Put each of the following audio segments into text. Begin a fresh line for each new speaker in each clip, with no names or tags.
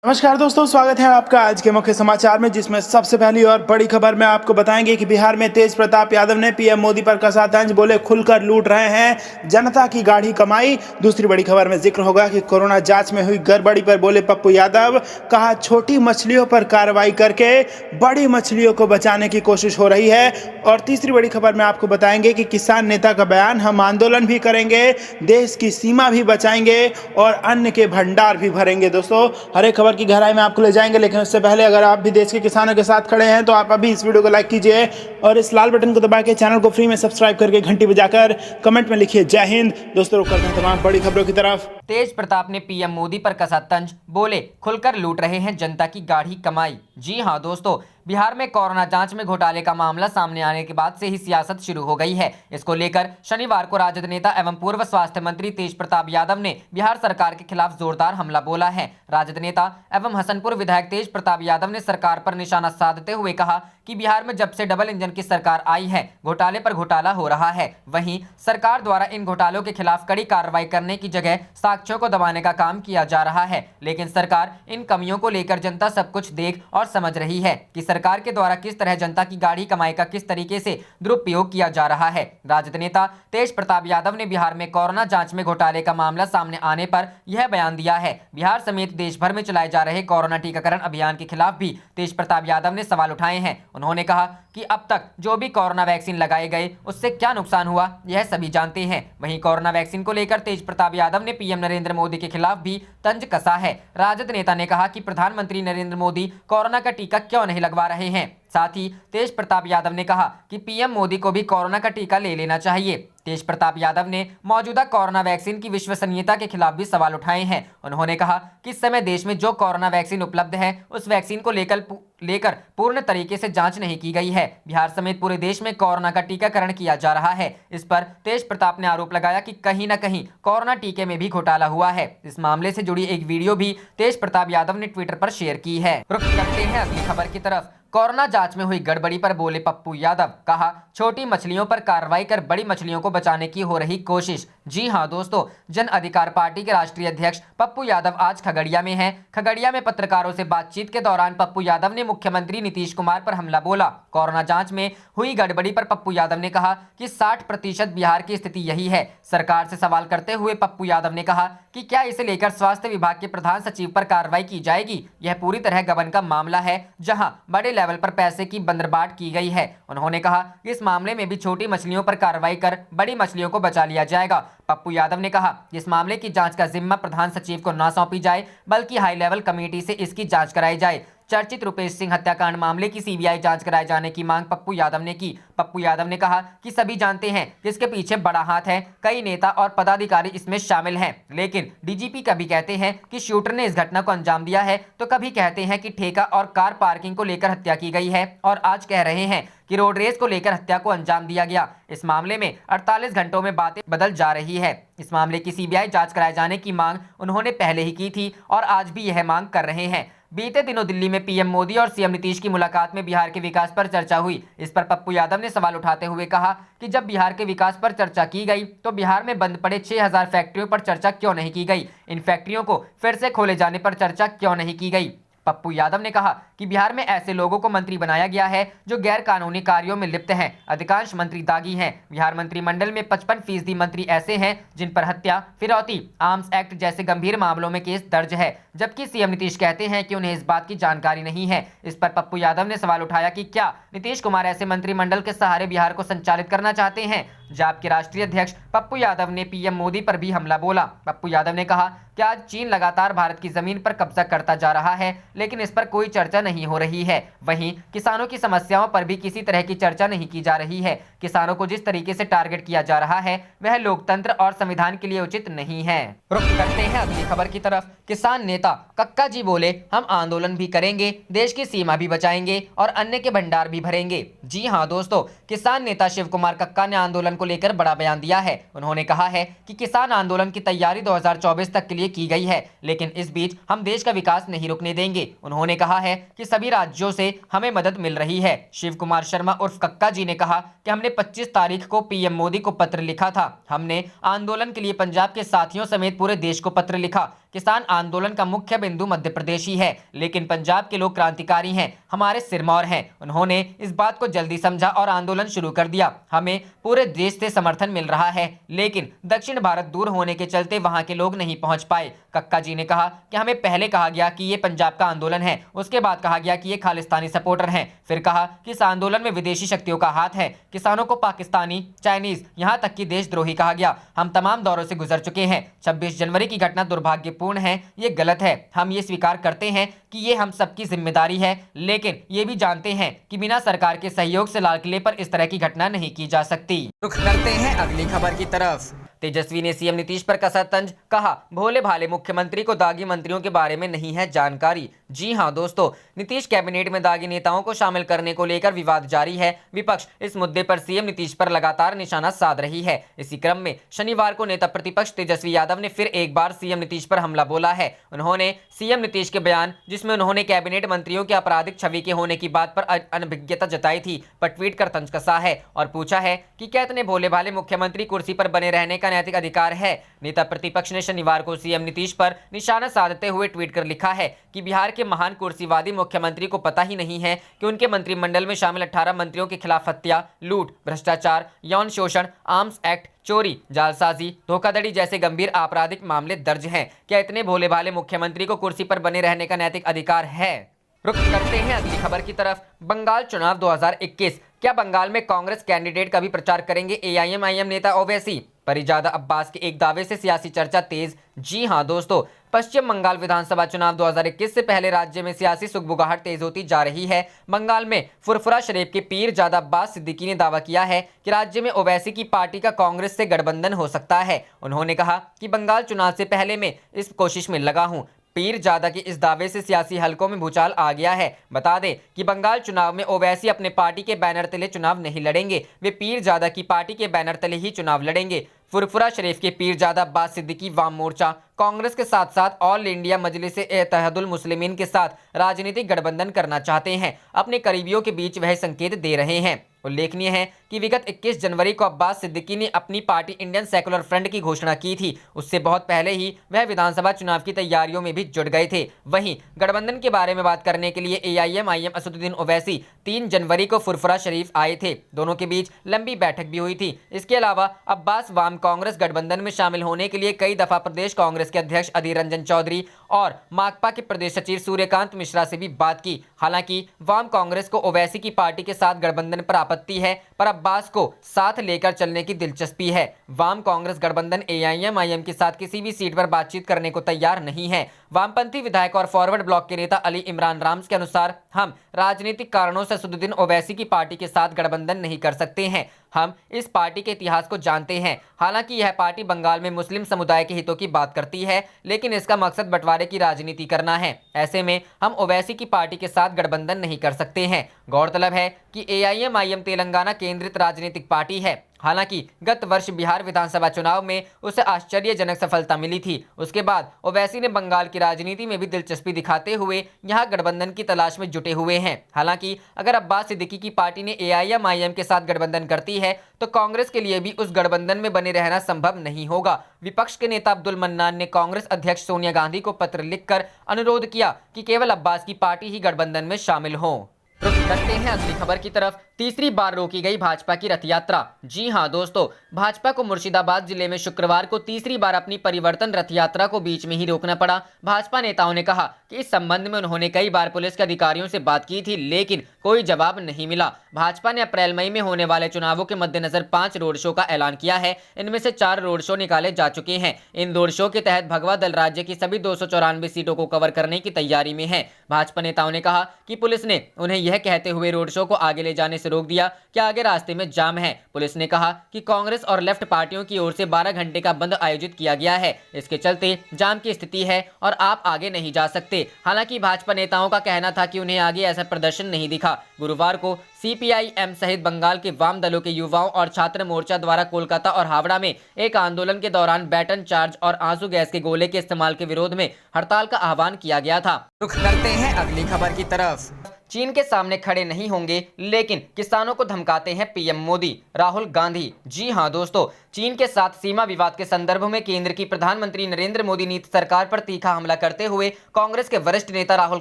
नमस्कार दोस्तों, स्वागत है आपका आज के मुख्य समाचार में, जिसमें सबसे पहली और बड़ी खबर में आपको बताएंगे कि बिहार में तेज प्रताप यादव ने पीएम मोदी पर कसा तंज, बोले खुलकर लूट रहे हैं जनता की गाढ़ी कमाई। दूसरी बड़ी खबर में जिक्र होगा कि कोरोना जांच में हुई गड़बड़ी पर बोले पप्पू यादव, कहा छोटी मछलियों पर कार्रवाई करके बड़ी मछलियों को बचाने की कोशिश हो रही है। और तीसरी बड़ी खबर में आपको बताएंगे कि किसान नेता का बयान, हम आंदोलन भी करेंगे, देश की सीमा भी बचाएंगे और अन्न के भंडार भी भरेंगे। दोस्तों, हर एक खबर की गहराई में आपको ले जाएंगे, लेकिन उससे पहले अगर आप भी देश के किसानों के साथ खड़े हैं तो आप अभी इस वीडियो को लाइक कीजिए और इस लाल बटन को दबा के चैनल को फ्री में सब्सक्राइब करके घंटी बजाकर कमेंट में लिखिए जय हिंद। दोस्तों, करते हैं तमाम बड़ी खबरों की तरफ।
तेज प्रताप ने पीएम मोदी पर कसा तंज, बोले खुलकर लूट रहे हैं जनता की गाढ़ी कमाई। जी हां दोस्तों, बिहार में कोरोना जांच में घोटाले का मामला सामने आने के बाद से ही सियासत शुरू हो गई है। इसको लेकर शनिवार को राजद नेता एवं पूर्व स्वास्थ्य मंत्री तेज प्रताप यादव ने बिहार सरकार के खिलाफ जोरदार हमला बोला है। राजद नेता एवं हसनपुर विधायक तेज प्रताप यादव ने सरकार पर निशाना साधते हुए कहा कि बिहार में जब से डबल इंजन की सरकार आई है, घोटाले पर घोटाला हो रहा है। वहीं सरकार द्वारा इन घोटालों के खिलाफ कड़ी कार्रवाई करने की जगह साक्ष्यों को दबाने का काम किया जा रहा है। लेकिन सरकार इन कमियों को लेकर जनता सब कुछ देख और समझ रही है कि सरकार के द्वारा किस तरह जनता की गाढ़ी कमाई का किस तरीके से दुरुपयोग किया जा रहा है। राजद नेता तेज प्रताप यादव ने बिहार में कोरोना जांच में घोटाले का मामला सामने आने पर यह बयान दिया है। बिहार समेत देश भर में चलाए जा रहे कोरोना टीकाकरण अभियान के खिलाफ भी तेज प्रताप यादव ने सवाल उठाए हैं। उन्होंने कहा कि अब तक जो भी कोरोना वैक्सीन लगाए गए उससे क्या नुकसान हुआ, यह सभी जानते हैं। वहीं कोरोना वैक्सीन को लेकर तेज प्रताप यादव ने पीएम नरेंद्र मोदी के खिलाफ भी तंज कसा है। राजद नेता ने कहा कि प्रधानमंत्री नरेंद्र मोदी कोरोना का टीका क्यों नहीं लगवा रहे हैं। साथ ही तेज प्रताप यादव ने कहा कि पीएम मोदी को भी कोरोना का टीका ले लेना चाहिए। तेज प्रताप यादव ने मौजूदा कोरोना वैक्सीन की विश्वसनीयता के खिलाफ भी सवाल उठाए हैं। उन्होंने कहा कि इस समय देश में जो कोरोना वैक्सीन उपलब्ध है उस वैक्सीन को लेकर पूर्ण तरीके से जांच नहीं की गई है। बिहार समेत पूरे देश में कोरोना का टीकाकरण किया जा रहा है। इस पर तेज प्रताप ने आरोप लगाया कि कहीं न कहीं कोरोना टीके में भी घोटाला हुआ है। इस मामले से जुड़ी एक वीडियो भी तेज प्रताप यादव ने ट्विटर पर शेयर की है। रुख करते हैं अगली खबर की तरफ। कोरोना जांच में हुई गड़बड़ी पर बोले पप्पू यादव, कहा छोटी मछलियों पर कार्रवाई कर बड़ी मछलियों को बचाने की हो रही कोशिश। जी हां दोस्तों, जन अधिकार पार्टी के राष्ट्रीय अध्यक्ष पप्पू यादव आज खगड़िया में हैं। खगड़िया में पत्रकारों से बातचीत के दौरान पप्पू यादव ने मुख्यमंत्री नीतीश कुमार पर हमला बोला। कोरोना जांच में हुई गड़बड़ी पर पप्पू यादव ने कहा कि 60% बिहार की स्थिति यही है। सरकार से सवाल करते हुए पप्पू यादव ने कहा कि क्या इसे लेकर स्वास्थ्य विभाग के प्रधान सचिव पर कार्रवाई की जाएगी। यह पूरी तरह गबन का मामला है, जहां बड़े लेवल पर पैसे की बंदरबाट की गई है। उन्होंने कहा कि इस मामले में भी छोटी मछलियों पर कार्रवाई कर बड़ी मछलियों को बचा लिया जाएगा। पप्पू यादव ने कहा इस मामले की जांच का जिम्मा प्रधान सचिव को न सौंपी जाए, बल्कि हाई लेवल कमेटी से इसकी जांच कराई जाए। चर्चित रुपेश सिंह हत्याकांड मामले की सीबीआई जांच कराए जाने की मांग पप्पू यादव ने की। पप्पू यादव ने कहा कि सभी जानते हैं कि इसके पीछे बड़ा हाथ है, कई नेता और पदाधिकारी इसमें शामिल हैं। लेकिन डीजीपी कभी कहते हैं कि शूटर ने इस घटना को अंजाम दिया है, तो कभी कहते हैं कि ठेका और कार पार्किंग को लेकर हत्या की गई है, और आज कह रहे हैं कि रोड रेस को लेकर हत्या को अंजाम दिया गया। इस मामले में 48 घंटों में बातें बदल जा रही है। इस मामले की सीबीआई जांच कराए जाने की मांग उन्होंने पहले ही की थी और आज भी यह मांग कर रहे हैं। बीते दिनों दिल्ली में पीएम मोदी और सीएम नीतीश की मुलाकात में बिहार के विकास पर चर्चा हुई। इस पर पप्पू यादव ने सवाल उठाते हुए कहा कि जब बिहार के विकास पर चर्चा की गई तो बिहार में बंद पड़े 6000 फैक्ट्रियों पर चर्चा क्यों नहीं की गई। इन फैक्ट्रियों को फिर से खोले जाने पर चर्चा क्यों नहीं की गई। पप्पू यादव ने कहा कि बिहार में ऐसे लोगों को मंत्री बनाया गया है जो गैर कानूनी कार्यों में लिप्त हैं। अधिकांश मंत्री दागी हैं। बिहार मंत्रिमंडल में 55% मंत्री ऐसे हैं जिन पर हत्या, फिरौती, आर्म्स एक्ट जैसे गंभीर मामलों में केस दर्ज है, जबकि सीएम नीतीश कहते हैं कि उन्हें इस बात की जानकारी नहीं है। इस पर पप्पू यादव ने सवाल उठाया कि क्या नीतीश कुमार ऐसे मंत्रिमंडल के सहारे बिहार को संचालित करना चाहते हैं। जाप के राष्ट्रीय अध्यक्ष पप्पू यादव ने पीएम मोदी पर भी हमला बोला। पप्पू यादव ने कहा कि आज चीन लगातार भारत की जमीन पर कब्जा करता जा रहा है, लेकिन इस पर कोई चर्चा नहीं हो रही है। वहीं किसानों की समस्याओं पर भी किसी तरह की चर्चा नहीं की जा रही है। किसानों को जिस तरीके से टारगेट किया जा रहा है वह लोकतंत्र और संविधान के लिए उचित नहीं है। रुख करते हैं अगली खबर की तरफ। किसान नेता कक्का जी बोले हम आंदोलन भी करेंगे, देश की सीमा भी बचाएंगे और अन्न के भंडार भी भरेंगे। जी हां दोस्तों, किसान नेता शिव कुमार कक्का ने आंदोलन को लेकर बड़ा बयान दिया है। उन्होंने कहा है कि किसान आंदोलन की तैयारी 2024 तक के लिए की गई है, लेकिन इस बीच हम देश का विकास नहीं रुकने देंगे। उन्होंने कहा है कि सभी राज्यों से हमें मदद मिल रही है। शिव कुमार शर्मा उर्फ कक्का जी ने कहा कि हमने 25 तारीख को पीएम मोदी को पत्र लिखा था। हमने आंदोलन के लिए पंजाब के साथियों समेत पूरे देश को पत्र लिखा। किसान आंदोलन का मुख्य बिंदु मध्य प्रदेश ही है, लेकिन पंजाब के लोग क्रांतिकारी हैं, हमारे सिरमौर हैं। उन्होंने इस बात को जल्दी समझा और आंदोलन शुरू कर दिया। हमें पूरे देश से समर्थन मिल रहा है, लेकिन दक्षिण भारत दूर होने के चलते वहां के लोग नहीं पहुंच पाए। कक्का जी ने कहा कि हमें पहले कहा गया कि ये पंजाब का आंदोलन है, उसके बाद कहा गया कि ये खालिस्तानी सपोर्टर हैं, फिर कहा कि इस आंदोलन में विदेशी शक्तियों का हाथ है। किसानों को पाकिस्तानी, चाइनीज, यहाँ तक कि देशद्रोही कहा गया। हम तमाम दौरों से गुजर चुके हैं। 26 जनवरी की घटना दुर्भाग्यपूर्ण है, ये गलत है। हम ये स्वीकार करते हैं कि ये हम सबकी जिम्मेदारी है, लेकिन ये भी जानते हैं कि बिना सरकार के सहयोग से लाल किले पर इस तरह की घटना नहीं की जा सकती। रुख करते हैं अगली खबर की तरफ। तेजस्वी ने सीएम नीतीश पर कसा तंज, कहा भोले भाले मुख्यमंत्री को दागी मंत्रियों के बारे में नहीं है जानकारी। जी हां दोस्तों, नीतीश कैबिनेट में दागी नेताओं को शामिल करने को लेकर विवाद जारी है। विपक्ष इस मुद्दे पर सीएम नीतीश पर लगातार निशाना साध रही है। इसी क्रम में शनिवार को नेता प्रतिपक्ष तेजस्वी यादव ने फिर एक बार सीएम नीतीश पर हमला बोला है। उन्होंने सीएम नीतीश के बयान, जिसमें उन्होंने कैबिनेट मंत्रियों के आपराधिक छवि के होने की बात पर अनभिज्ञता जताई थी, पर ट्वीट कर तंज कसा है और पूछा है कि क्या इतने भोले भाले मुख्यमंत्री कुर्सी पर बने रहने का नैतिक अधिकार है। नेता प्रतिपक्ष ने शनिवार को सीएम नीतीश पर निशाना साधते हुए ट्वीट कर लिखा है कि बिहार के महान कुर्सीवादी मुख्यमंत्री को पता ही नहीं है कि उनके मंत्रिमंडल में शामिल 18 मंत्रियों के खिलाफ हत्या, लूट, भ्रष्टाचार, यौन शोषण, आर्म्स एक्ट, चोरी, जालसाजी, धोखाधड़ी जैसे गंभीर आपराधिक मामले दर्ज हैं। क्या इतने भोले भाले मुख्यमंत्री को कुर्सी पर बने रहने का नैतिक अधिकार है? रुख करते हैं अगली खबर की तरफ। बंगाल चुनाव 2021, क्या बंगाल में कांग्रेस कैंडिडेट का भी प्रचार करेंगे एआईएमआईएम नेता ओवैसी? परिजादा अब्बास के एक दावे से सियासी चर्चा तेज। जी हां दोस्तों, पश्चिम बंगाल विधानसभा चुनाव 2021 से पहले राज्य में सियासी सुगबुगाहट तेज होती जा रही है। बंगाल में फुरफुरा शरीफ के पीरजादा अब्बास सिद्दीकी ने दावा किया है कि राज्य में ओवैसी की पार्टी का कांग्रेस से गठबंधन हो सकता है। उन्होंने कहा कि बंगाल चुनाव से पहले मैं इस कोशिश में लगा हूं। पीरजादा के इस दावे से सियासी हलकों में भूचाल आ गया है। बता दें कि बंगाल चुनाव में ओवैसी अपने पार्टी के बैनर तले चुनाव नहीं लड़ेंगे, वे पीरजादा की पार्टी के बैनर तले ही चुनाव लड़ेंगे। फुरफुरा शरीफ के पीरजादा अब्बास सिद्दीकी वाम मोर्चा, कांग्रेस के साथ साथ ऑल इंडिया मजलिस-ए-इत्तेहादुल मुस्लिमीन के साथ राजनीतिक गठबंधन करना चाहते हैं। अपने करीबियों के बीच वह संकेत दे रहे हैं। उल्लेखनीय है कि विगत 21 जनवरी को अब्बास सिद्दीकी ने अपनी पार्टी इंडियन सेकुलर फ्रंट की घोषणा की थी। उससे बहुत पहले ही वह विधानसभा चुनाव की तैयारियों में भी जुट गए थे। वहीं गठबंधन के बारे में बात करने के लिए एआईएमआईएम असदुद्दीन ओवैसी 3 जनवरी को फुरफुरा शरीफ आए थे। दोनों के बीच लंबी बैठक भी हुई थी। इसके अलावा अब्बास वाम कांग्रेस गठबंधन में शामिल होने के लिए कई दफा प्रदेश कांग्रेस के अध्यक्ष अधीर रंजन चौधरी और माकपा के प्रदेश सचिव सूर्यकांत मिश्रा से भी बात की। हालांकि वाम कांग्रेस को ओवैसी की पार्टी के साथ गठबंधन पर आपत्ति है, पर अब्बास को साथ लेकर चलने की दिलचस्पी है। वाम कांग्रेस गठबंधन एआईएमआईएम के साथ किसी भी सीट पर बातचीत करने को तैयार नहीं है। वामपंथी विधायक और फॉरवर्ड ब्लॉक के नेता अली इमरान राम्स के अनुसार, हम राजनीतिक कारणों से असदुद्दीन ओवैसी की पार्टी के साथ गठबंधन नहीं कर सकते हैं। हम इस पार्टी के इतिहास को जानते हैं। हालांकि यह पार्टी बंगाल में मुस्लिम समुदाय के हितों की बात करती है, लेकिन इसका मकसद बंटवारे की राजनीति करना है। ऐसे में हम ओवैसी की पार्टी के साथ गठबंधन नहीं कर सकते हैं। गौरतलब है कि एआईएमआईएम तेलंगाना केंद्रित राजनीतिक पार्टी है। हालांकि गत वर्ष बिहार विधानसभा चुनाव में उसे आश्चर्यजनक सफलता मिली थी। उसके बाद ओवैसी ने बंगाल की राजनीति में भी दिलचस्पी दिखाते हुए यहां गठबंधन की तलाश में जुटे हुए हैं। हालांकि अगर अब्बास सिद्दीकी की पार्टी ने एआईएमआईएम के साथ गठबंधन करती है तो कांग्रेस के लिए भी उस गठबंधन में बने रहना संभव नहीं होगा। विपक्ष के नेता अब्दुल मन्नान ने कांग्रेस अध्यक्ष सोनिया गांधी को पत्र लिखकर अनुरोध किया कि केवल अब्बास की पार्टी ही गठबंधन में शामिल हो। रुक करते हैं अगली खबर की तरफ। तीसरी बार रोकी गई भाजपा की रथ यात्रा। जी हां दोस्तों, भाजपा को मुर्शिदाबाद जिले में शुक्रवार को तीसरी बार अपनी परिवर्तन रथ यात्रा को बीच में ही रोकना पड़ा। भाजपा नेताओं ने कहा कि इस संबंध में उन्होंने कई बार पुलिस के अधिकारियों से बात की थी, लेकिन कोई जवाब नहीं मिला। भाजपा ने अप्रैल मई में होने वाले चुनावों के मद्देनजर 5 रोड शो का ऐलान किया है। इनमें से 4 रोड शो निकाले जा चुके हैं। इन रोड शो के तहत भगवा दल राज्य की सभी 294 सीटों को कवर करने की तैयारी में है। भाजपा नेताओं ने कहा कि पुलिस ने उन्हें यह कहते हुए रोड शो को आगे ले जाने से रोक दिया कि आगे रास्ते में जाम है। पुलिस ने कहा कि कांग्रेस और लेफ्ट पार्टियों की ओर से 12 घंटे का बंद आयोजित किया गया है। इसके चलते जाम की स्थिति है और आप आगे नहीं जा सकते। हालांकि भाजपा नेताओं का कहना था कि उन्हें आगे ऐसा प्रदर्शन नहीं दिखा। गुरुवार को CPIM सहित बंगाल के वाम दलों के युवाओं और छात्र मोर्चा द्वारा कोलकाता और हावड़ा में एक आंदोलन के दौरान बैटन चार्ज और आंसू गैस के गोले के इस्तेमाल के विरोध में हड़ताल का आह्वान किया गया था। रुख करते हैं अगली खबर की तरफ। चीन के सामने खड़े नहीं होंगे लेकिन किसानों को धमकाते हैं PM मोदी, राहुल गांधी। जी हां दोस्तों, चीन के साथ सीमा विवाद के संदर्भ में केंद्र की प्रधानमंत्री नरेंद्र मोदी नीति सरकार पर तीखा हमला करते हुए कांग्रेस के वरिष्ठ नेता राहुल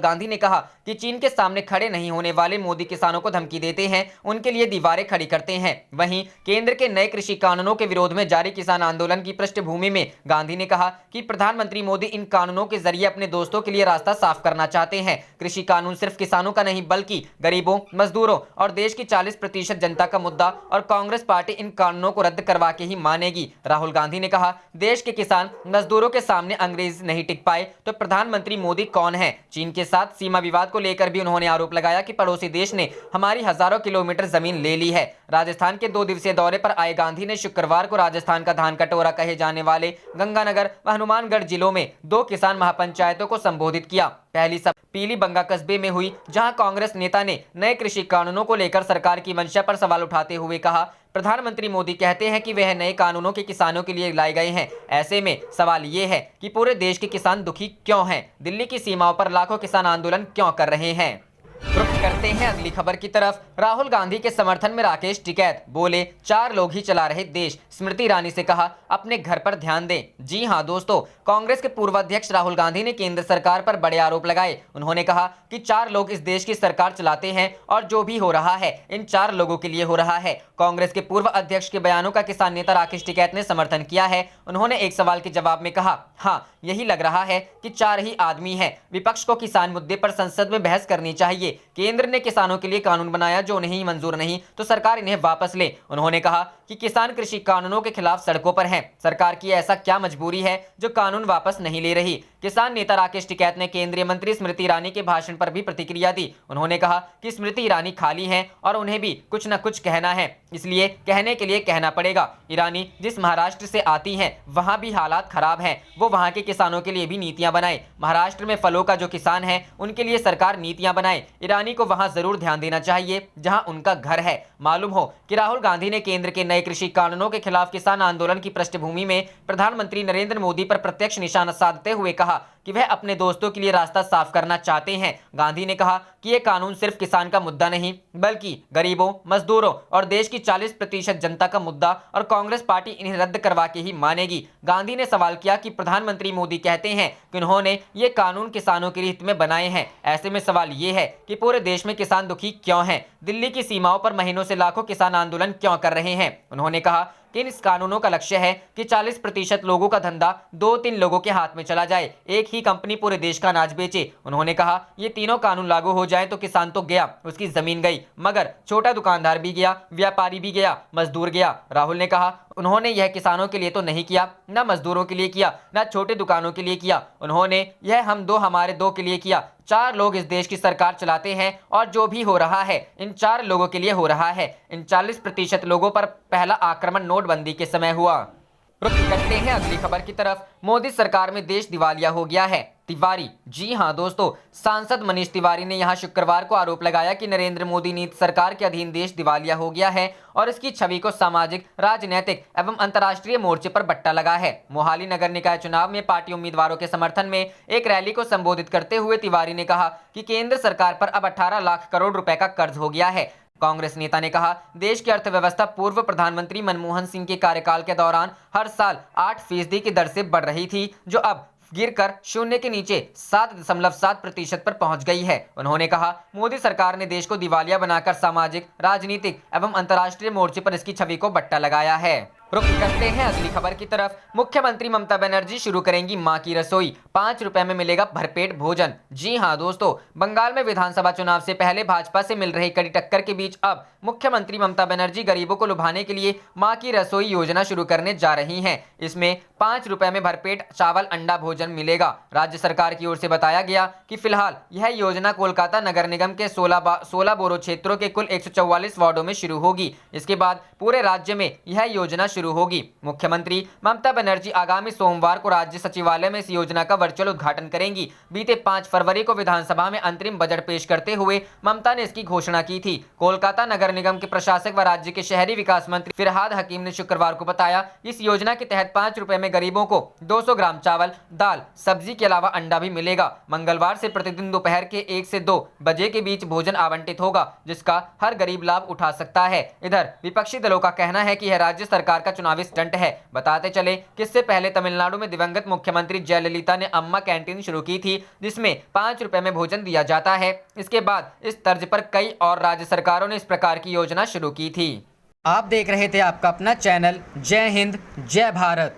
गांधी ने कहा कि चीन के सामने खड़े नहीं होने वाले मोदी किसानों को धमकी देते हैं, उनके लिए दीवारें खड़ी करते हैं। वहीं केंद्र के नए कृषि कानूनों के विरोध में जारी किसान आंदोलन की पृष्ठभूमि में गांधी ने कहा कि प्रधानमंत्री मोदी इन कानूनों के जरिए अपने दोस्तों के लिए रास्ता साफ करना चाहते हैं। कृषि कानून सिर्फ किसानों का नहीं बल्कि गरीबों, मजदूरों और देश की 40% जनता का मुद्दा और कांग्रेस पार्टी इन कानूनों को रद्द करवा के ही मानेगी। राहुल गांधी ने कहा, देश के किसान मजदूरों के सामने अंग्रेज नहीं टिक पाए तो प्रधानमंत्री मोदी कौन है। चीन के साथ सीमा विवाद को लेकर भी उन्होंने आरोप लगाया कि पड़ोसी देश ने हमारी हजारों किलोमीटर जमीन ले ली है। राजस्थान के 2 दिवसीय दौरे पर आए गांधी ने शुक्रवार को राजस्थान का धान कटोरा कहे जाने वाले गंगानगर व हनुमानगढ़ जिलों में 2 किसान महापंचायतों को संबोधित किया। पहली सभा पीली बंगा कस्बे में हुई, जहां कांग्रेस नेता ने नए कृषि कानूनों को लेकर सरकार की मंशा पर सवाल उठाते हुए कहा, प्रधानमंत्री मोदी कहते हैं कि वह नए कानूनों के किसानों के लिए लाए गए हैं। ऐसे में सवाल ये है कि पूरे देश के किसान दुखी क्यों हैं? दिल्ली की सीमाओं पर लाखों किसान आंदोलन क्यों कर रहे हैं? रुख करते हैं अगली खबर की तरफ। राहुल गांधी के समर्थन में राकेश टिकैत बोले, 4 लोग ही चला रहे देश। स्मृति ईरानी से कहा, अपने घर पर ध्यान दें। जी हां दोस्तों, कांग्रेस के पूर्व अध्यक्ष राहुल गांधी ने केंद्र सरकार पर बड़े आरोप लगाए। उन्होंने कहा कि 4 लोग इस देश की सरकार चलाते हैं और जो भी हो रहा है इन 4 लोगों के लिए हो रहा है। कांग्रेस के पूर्व अध्यक्ष के बयानों का किसान नेता राकेश टिकैत ने समर्थन किया है। उन्होंने एक सवाल के जवाब में कहा, हाँ यही लग रहा है कि 4 ही आदमी हैं। विपक्ष को किसान मुद्दे पर संसद में बहस करनी चाहिए। केंद्र ने किसानों के लिए कानून बनाया जो उन्हें मंजूर नहीं तो सरकार इन्हें वापस ले। उन्होंने कहा कि किसान कृषि कानूनों के खिलाफ सड़कों पर हैं। सरकार की ऐसा क्या मजबूरी है जो कानून वापस नहीं ले रही। किसान नेता राकेश टिकैत ने केंद्रीय मंत्री स्मृति ईरानी के भाषण पर भी प्रतिक्रिया दी। उन्होंने कहा कि स्मृति ईरानी खाली हैं और उन्हें भी कुछ न कुछ कहना है, इसलिए कहने के लिए कहना पड़ेगा। ईरानी जिस महाराष्ट्र से आती हैं वहां भी हालात खराब हैं, वो वहां के किसानों के लिए भी नीतियां बनाए। महाराष्ट्र में फलों का जो किसान है उनके लिए सरकार नीतियां बनाए। ईरानी को वहां जरूर ध्यान देना चाहिए जहां उनका घर है। मालूम हो कि राहुल गांधी ने केंद्र के नए कृषि कानूनों के खिलाफ किसान आंदोलन की पृष्ठभूमि में प्रधानमंत्री नरेंद्र मोदी पर प्रत्यक्ष निशाना साधते हुए कहा कि वह अपने दोस्तों के लिए रास्ता साफ करना चाहते हैं। गांधी ने कहा कि यह कानून सिर्फ किसान का मुद्दा नहीं बल्कि गरीबों, मजदूरों और देश की 40% जनता का मुद्दा और कांग्रेस पार्टी इन्हें रद्द करवा के ही मानेगी। गांधी ने सवाल किया कि प्रधानमंत्री मोदी कहते हैं कि उन्होंने ये कानून किसानों के हित में बनाए हैं। ऐसे में सवाल ये है कि पूरे देश में किसान दुखी क्यों हैं? दिल्ली की सीमाओं पर महीनों से लाखों किसान आंदोलन क्यों कर रहे हैं? उन्होंने कहा कि इन कानूनों का लक्ष्य है कि 40% लोगों का धंधा 2-3 लोगों के हाथ में चला जाए, एक ही कंपनी पूरे देश का अनाज बेचे। उन्होंने कहा ये तीनों कानून लागू हो जाए तो किसान तो गया, उसकी जमीन गई, मगर छोटा दुकानदार भी गया, व्यापारी भी गया, मजदूर गया। राहुल ने कहा उन्होंने यह किसानों के लिए तो नहीं किया, न मजदूरों के लिए किया, न छोटे दुकानों के लिए किया। उन्होंने यह हम दो हमारे दो के लिए किया। 4 लोग इस देश की सरकार चलाते हैं और जो भी हो रहा है इन 4 लोगों के लिए हो रहा है। इन 40% लोगों पर पहला आक्रमण नोटबंदी के समय हुआ। रुख करते हैं अगली खबर की तरफ। मोदी सरकार में देश दिवालिया हो गया है। तिवारी, जी हां दोस्तों, सांसद मनीष तिवारी ने यहां शुक्रवार को आरोप लगाया कि नरेंद्र मोदी नीति सरकार के अधीन देश दिवालिया हो गया है और इसकी छवि को सामाजिक, राजनीतिक एवं अंतर्राष्ट्रीय मोर्चे पर बट्टा लगा है। मोहाली नगर निकाय चुनाव में पार्टी उम्मीदवारों के समर्थन में एक रैली को संबोधित करते हुए तिवारी ने कहा कि केंद्र सरकार पर अब 18 लाख करोड़ रुपए का कर्ज हो गया है। कांग्रेस नेता ने कहा देश की अर्थव्यवस्था पूर्व प्रधानमंत्री मनमोहन सिंह के कार्यकाल के दौरान हर साल 8% की दर से बढ़ रही थी, जो अब गिरकर शून्य के नीचे 7.7% पर पहुंच गई है। उन्होंने कहा मोदी सरकार ने देश को दिवालिया बनाकर सामाजिक, राजनीतिक एवं अंतर्राष्ट्रीय मोर्चे पर इसकी छवि को बट्टा लगाया है। रुक करते हैं अगली खबर की तरफ। मुख्यमंत्री ममता बनर्जी शुरू करेंगी मां की रसोई, 5 रुपए में मिलेगा भरपेट भोजन। जी हां दोस्तों, बंगाल में विधानसभा चुनाव से पहले भाजपा से मिल रही कड़ी टक्कर के बीच अब मुख्यमंत्री ममता बनर्जी गरीबों को लुभाने के लिए मां की रसोई योजना शुरू करने जा रही हैं। इसमें 5 रुपए में भरपेट चावल अंडा भोजन मिलेगा। राज्य सरकार की ओर से बताया गया कि फिलहाल यह योजना कोलकाता नगर निगम के 16 बोरो क्षेत्रों के कुल 144 वार्डों में शुरू होगी। इसके बाद पूरे राज्य में यह योजना शुरू होगी। मुख्यमंत्री ममता बनर्जी आगामी सोमवार को राज्य सचिवालय में इस योजना का वर्चुअल उद्घाटन करेंगी। बीते 5 फरवरी को विधानसभा में अंतरिम बजट पेश करते हुए ममता ने इसकी घोषणा की थी। कोलकाता नगर निगम के प्रशासक व राज्य के शहरी विकास मंत्री फिरहाद हकीम ने शुक्रवार को बताया, इस योजना के तहत 5 रुपए में गरीबों को 200 ग्राम चावल, दाल, सब्जी के अलावा अंडा भी मिलेगा। मंगलवार से प्रतिदिन दोपहर के 1 से 2 बजे के बीच भोजन आवंटित होगा, जिसका हर गरीब लाभ उठा सकता है। इधर विपक्षी दलों का कहना है कि यह राज्य सरकार का चुनावी स्टंट है। बताते चले कि इससे पहले तमिलनाडु में दिवंगत मुख्यमंत्री जयललिता ने अम्मा कैंटीन शुरू की थी, जिसमें 5 रुपए में भोजन दिया जाता है। इसके बाद इस तर्ज पर कई और राज्य सरकारों ने इस प्रकार की योजना शुरू की थी। आप देख रहे थे आपका अपना चैनल जय हिंद जय भारत।